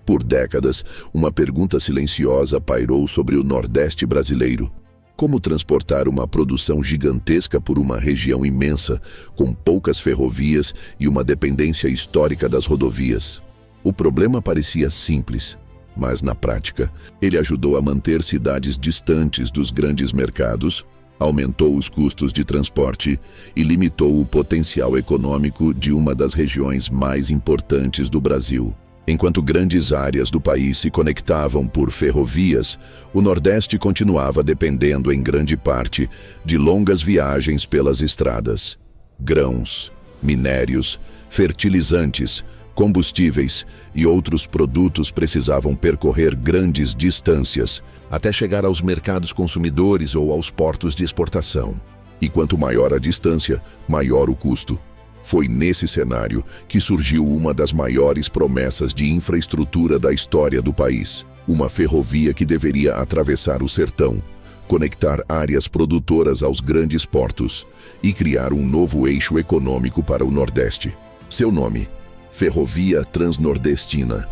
Por décadas, uma pergunta silenciosa pairou sobre o Nordeste brasileiro. Como transportar uma produção gigantesca por uma região imensa, com poucas ferrovias e uma dependência histórica das rodovias? O problema parecia simples, mas na prática, ele ajudou a manter cidades distantes dos grandes mercados, aumentou os custos de transporte e limitou o potencial econômico de uma das regiões mais importantes do Brasil. Enquanto grandes áreas do país se conectavam por ferrovias, o Nordeste continuava dependendo em grande parte de longas viagens pelas estradas. Grãos, minérios, fertilizantes, combustíveis e outros produtos precisavam percorrer grandes distâncias até chegar aos mercados consumidores ou aos portos de exportação. E quanto maior a distância, maior o custo. Foi nesse cenário que surgiu uma das maiores promessas de infraestrutura da história do país. Uma ferrovia que deveria atravessar o sertão, conectar áreas produtoras aos grandes portos e criar um novo eixo econômico para o Nordeste. Seu nome: Ferrovia Transnordestina.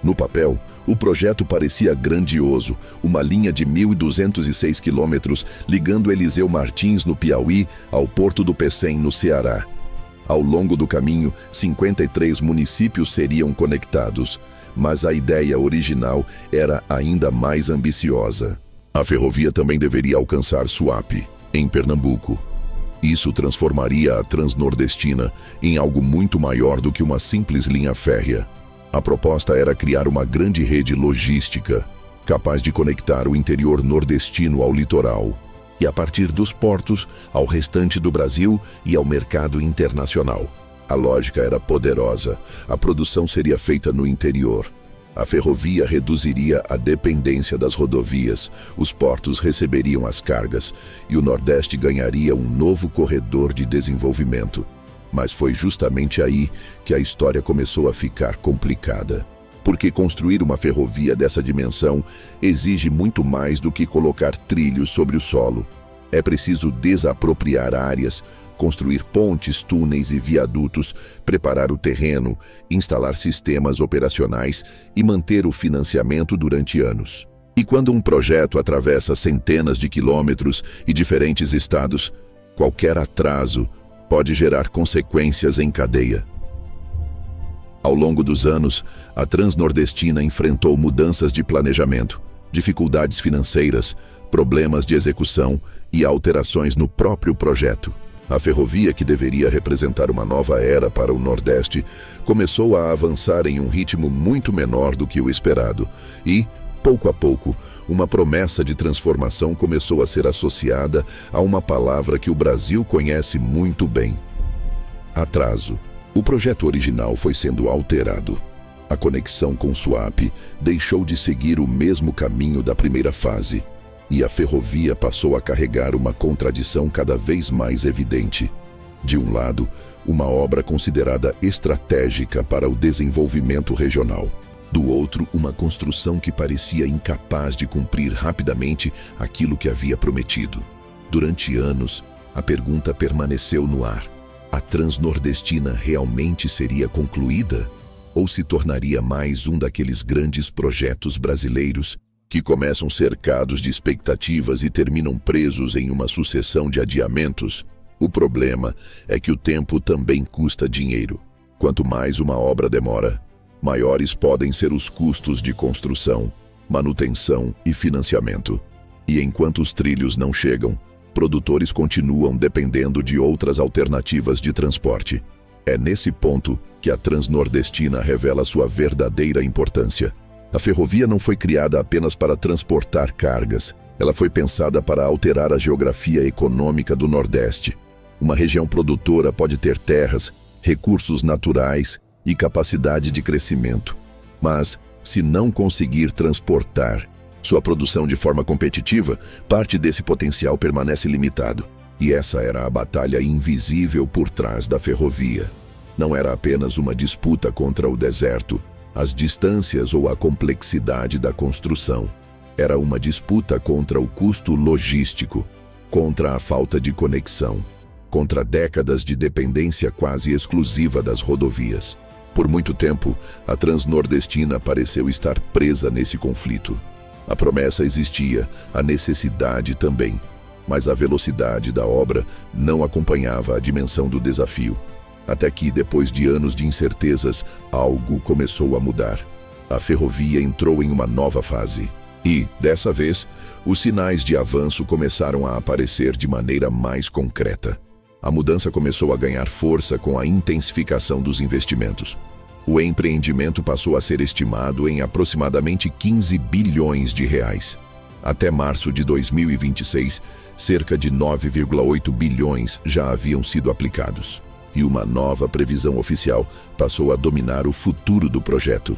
No papel, o projeto parecia grandioso, uma linha de 1.206 quilômetros ligando Eliseu Martins, no Piauí, ao Porto do Pecém, no Ceará. Ao longo do caminho, 53 municípios seriam conectados, mas a ideia original era ainda mais ambiciosa. A ferrovia também deveria alcançar Suape, em Pernambuco. Isso transformaria a Transnordestina em algo muito maior do que uma simples linha férrea. A proposta era criar uma grande rede logística, capaz de conectar o interior nordestino ao litoral, e a partir dos portos ao restante do Brasil e ao mercado internacional. A lógica era poderosa. A produção seria feita no interior. A ferrovia reduziria a dependência das rodovias, os portos receberiam as cargas e o Nordeste ganharia um novo corredor de desenvolvimento. Mas foi justamente aí que a história começou a ficar complicada. Porque construir uma ferrovia dessa dimensão exige muito mais do que colocar trilhos sobre o solo. É preciso desapropriar áreas, construir pontes, túneis e viadutos, preparar o terreno, instalar sistemas operacionais e manter o financiamento durante anos. E quando um projeto atravessa centenas de quilômetros e diferentes estados, qualquer atraso pode gerar consequências em cadeia. Ao longo dos anos, a Transnordestina enfrentou mudanças de planejamento, dificuldades financeiras, problemas de execução e alterações no próprio projeto. A ferrovia, que deveria representar uma nova era para o Nordeste, começou a avançar em um ritmo muito menor do que o esperado e, pouco a pouco, uma promessa de transformação começou a ser associada a uma palavra que o Brasil conhece muito bem: atraso. O projeto original foi sendo alterado. A conexão com Suape deixou de seguir o mesmo caminho da primeira fase, e a ferrovia passou a carregar uma contradição cada vez mais evidente. De um lado, uma obra considerada estratégica para o desenvolvimento regional. Do outro, uma construção que parecia incapaz de cumprir rapidamente aquilo que havia prometido. Durante anos, a pergunta permaneceu no ar: a Transnordestina realmente seria concluída? Ou se tornaria mais um daqueles grandes projetos brasileiros que começam cercados de expectativas e terminam presos em uma sucessão de adiamentos? O problema é que o tempo também custa dinheiro. Quanto mais uma obra demora, maiores podem ser os custos de construção, manutenção e financiamento. E enquanto os trilhos não chegam, produtores continuam dependendo de outras alternativas de transporte. É nesse ponto que a Transnordestina revela sua verdadeira importância. A ferrovia não foi criada apenas para transportar cargas. Ela foi pensada para alterar a geografia econômica do Nordeste. Uma região produtora pode ter terras, recursos naturais e capacidade de crescimento. Mas, se não conseguir transportar sua produção de forma competitiva, parte desse potencial permanece limitado. E essa era a batalha invisível por trás da ferrovia. Não era apenas uma disputa contra o deserto, as distâncias ou a complexidade da construção. Era uma disputa contra o custo logístico, contra a falta de conexão, contra décadas de dependência quase exclusiva das rodovias. Por muito tempo, a Transnordestina pareceu estar presa nesse conflito. A promessa existia, a necessidade também, mas a velocidade da obra não acompanhava a dimensão do desafio. Até que, depois de anos de incertezas, algo começou a mudar. A ferrovia entrou em uma nova fase. E, dessa vez, os sinais de avanço começaram a aparecer de maneira mais concreta. A mudança começou a ganhar força com a intensificação dos investimentos. O empreendimento passou a ser estimado em aproximadamente 15 bilhões de reais. Até março de 2026, cerca de 9,8 bilhões já haviam sido aplicados. E uma nova previsão oficial passou a dominar o futuro do projeto.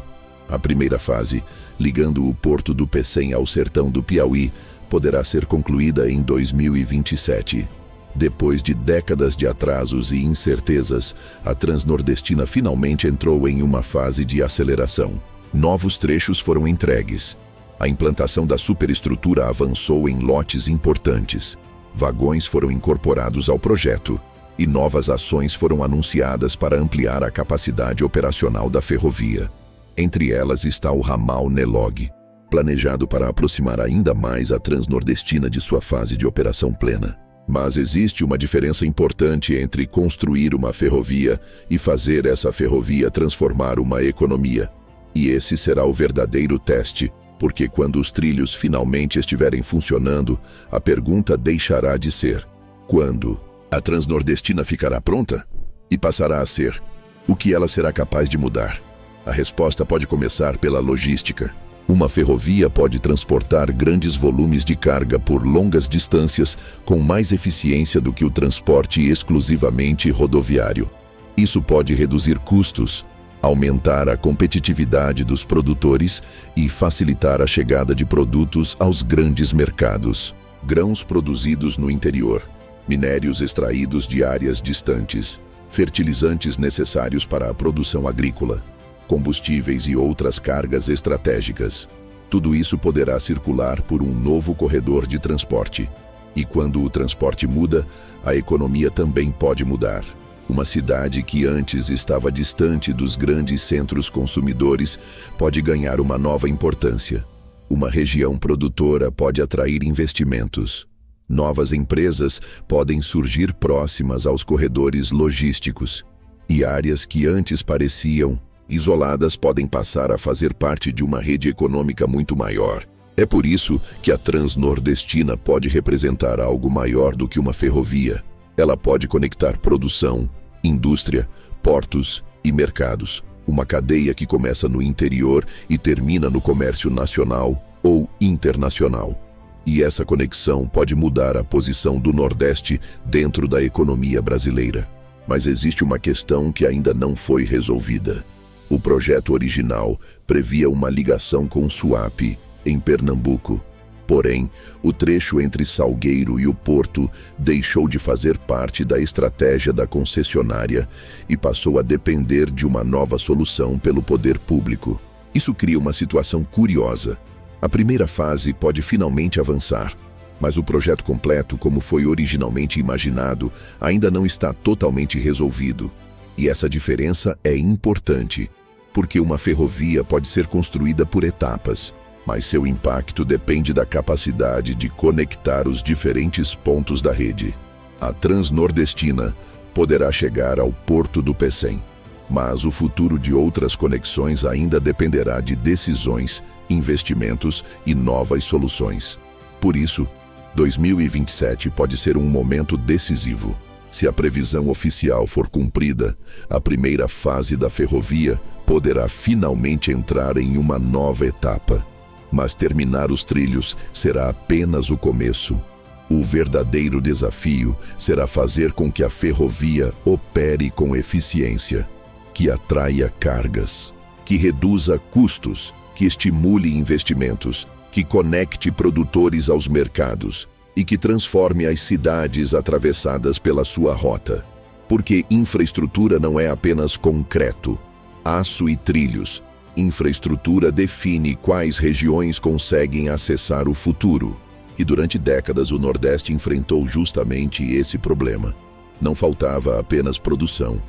A primeira fase, ligando o Porto do Pecém ao sertão do Piauí, poderá ser concluída em 2027. Depois de décadas de atrasos e incertezas, a Transnordestina finalmente entrou em uma fase de aceleração. Novos trechos foram entregues. A implantação da superestrutura avançou em lotes importantes. Vagões foram incorporados ao projeto e novas ações foram anunciadas para ampliar a capacidade operacional da ferrovia. Entre elas está o ramal Nelog, planejado para aproximar ainda mais a Transnordestina de sua fase de operação plena. Mas existe uma diferença importante entre construir uma ferrovia e fazer essa ferrovia transformar uma economia. E esse será o verdadeiro teste, porque quando os trilhos finalmente estiverem funcionando, a pergunta deixará de ser: quando? A Transnordestina ficará pronta? E passará a ser: o que ela será capaz de mudar? A resposta pode começar pela logística. Uma ferrovia pode transportar grandes volumes de carga por longas distâncias com mais eficiência do que o transporte exclusivamente rodoviário. Isso pode reduzir custos, aumentar a competitividade dos produtores e facilitar a chegada de produtos aos grandes mercados. Grãos produzidos no interior, minérios extraídos de áreas distantes, fertilizantes necessários para a produção agrícola, combustíveis e outras cargas estratégicas. Tudo isso poderá circular por um novo corredor de transporte. E quando o transporte muda, a economia também pode mudar. Uma cidade que antes estava distante dos grandes centros consumidores pode ganhar uma nova importância. Uma região produtora pode atrair investimentos. Novas empresas podem surgir próximas aos corredores logísticos. E áreas que antes pareciam isoladas podem passar a fazer parte de uma rede econômica muito maior. É por isso que a Transnordestina pode representar algo maior do que uma ferrovia. Ela pode conectar produção, indústria, portos e mercados. Uma cadeia que começa no interior e termina no comércio nacional ou internacional. E essa conexão pode mudar a posição do Nordeste dentro da economia brasileira. Mas existe uma questão que ainda não foi resolvida. O projeto original previa uma ligação com Suape, em Pernambuco. Porém, o trecho entre Salgueiro e o Porto deixou de fazer parte da estratégia da concessionária e passou a depender de uma nova solução pelo poder público. Isso cria uma situação curiosa. A primeira fase pode finalmente avançar, mas o projeto completo, como foi originalmente imaginado, ainda não está totalmente resolvido. E essa diferença é importante, porque uma ferrovia pode ser construída por etapas, mas seu impacto depende da capacidade de conectar os diferentes pontos da rede. A Transnordestina poderá chegar ao Porto do Pecém, mas o futuro de outras conexões ainda dependerá de decisões, investimentos e novas soluções. Por isso, 2027 pode ser um momento decisivo. Se a previsão oficial for cumprida, a primeira fase da ferrovia poderá finalmente entrar em uma nova etapa. Mas terminar os trilhos será apenas o começo. O verdadeiro desafio será fazer com que a ferrovia opere com eficiência, que atraia cargas, que reduza custos, que estimule investimentos, que conecte produtores aos mercados e que transforme as cidades atravessadas pela sua rota. Porque infraestrutura não é apenas concreto, aço e trilhos. Infraestrutura define quais regiões conseguem acessar o futuro. E durante décadas o Nordeste enfrentou justamente esse problema. Não faltava apenas produção.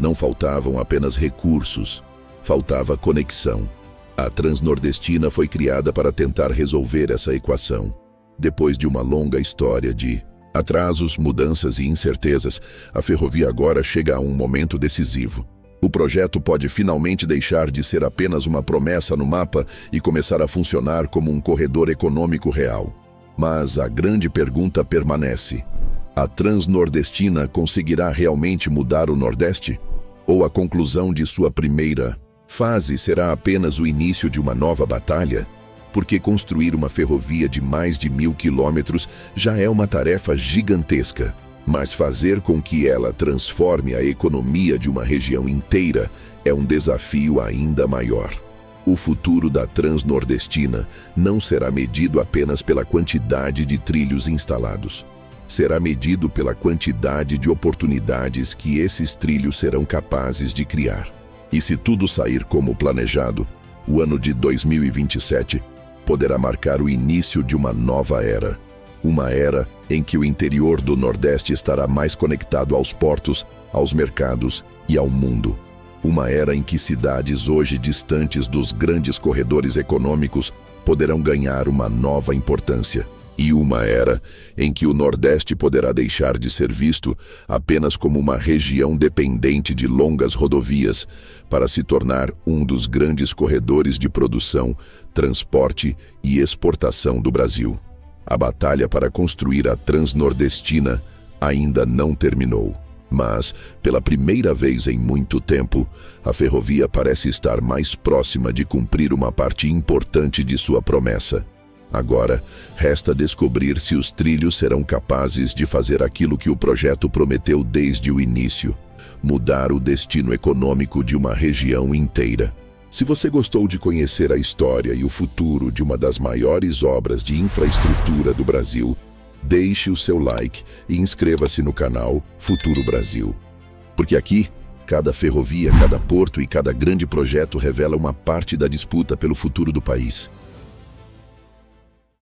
Não faltavam apenas recursos, faltava conexão. A Transnordestina foi criada para tentar resolver essa equação. Depois de uma longa história de atrasos, mudanças e incertezas, a ferrovia agora chega a um momento decisivo. O projeto pode finalmente deixar de ser apenas uma promessa no mapa e começar a funcionar como um corredor econômico real. Mas a grande pergunta permanece: a Transnordestina conseguirá realmente mudar o Nordeste? Ou a conclusão de sua primeira fase será apenas o início de uma nova batalha? Porque construir uma ferrovia de mais de 1.000 quilômetros já é uma tarefa gigantesca. Mas fazer com que ela transforme a economia de uma região inteira é um desafio ainda maior. O futuro da Transnordestina não será medido apenas pela quantidade de trilhos instalados. Será medido pela quantidade de oportunidades que esses trilhos serão capazes de criar. E se tudo sair como planejado, o ano de 2027 poderá marcar o início de uma nova era. Uma era em que o interior do Nordeste estará mais conectado aos portos, aos mercados e ao mundo. Uma era em que cidades hoje distantes dos grandes corredores econômicos poderão ganhar uma nova importância. E uma era em que o Nordeste poderá deixar de ser visto apenas como uma região dependente de longas rodovias para se tornar um dos grandes corredores de produção, transporte e exportação do Brasil. A batalha para construir a Transnordestina ainda não terminou. Mas, pela primeira vez em muito tempo, a ferrovia parece estar mais próxima de cumprir uma parte importante de sua promessa. Agora, resta descobrir se os trilhos serão capazes de fazer aquilo que o projeto prometeu desde o início: mudar o destino econômico de uma região inteira. Se você gostou de conhecer a história e o futuro de uma das maiores obras de infraestrutura do Brasil, deixe o seu like e inscreva-se no canal Futuro Brasil. Porque aqui, cada ferrovia, cada porto e cada grande projeto revela uma parte da disputa pelo futuro do país.